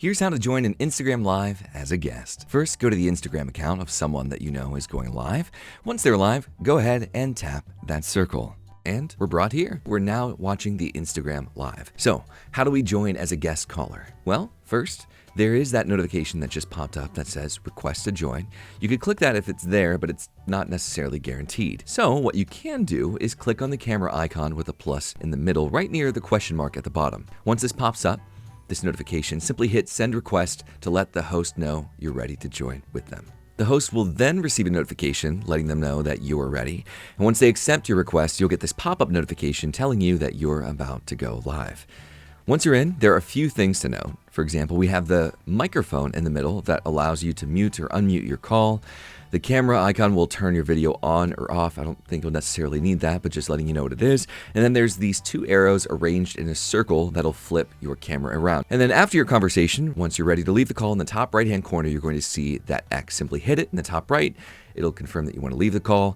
Here's how to join an Instagram Live as a guest. First, go to the Instagram account of someone that you know is going live. Once they're live, go ahead and tap that circle. And we're brought here. We're now watching the Instagram Live. So, how do we join as a guest caller? Well, first, there is that notification that just popped up that says request to join. You could click that if it's there, but it's not necessarily guaranteed. So what you can do is click on the camera icon with a plus in the middle, right near the question mark at the bottom. Once this pops up, this notification, simply hit send request to let the host know you're ready to join with them. The host will then receive a notification letting them know that you are ready. And once they accept your request, you'll get this pop-up notification telling you that you're about to go live. Once you're in, there are a few things to know. For example, we have the microphone in the middle that allows you to mute or unmute your call. The camera icon will turn your video on or off. I don't think you'll necessarily need that, but just letting you know what it is. And then there's these two arrows arranged in a circle that'll flip your camera around. And then after your conversation, once you're ready to leave the call, in the top right-hand corner, you're going to see that X. Simply hit it in the top right. It'll confirm that you want to leave the call.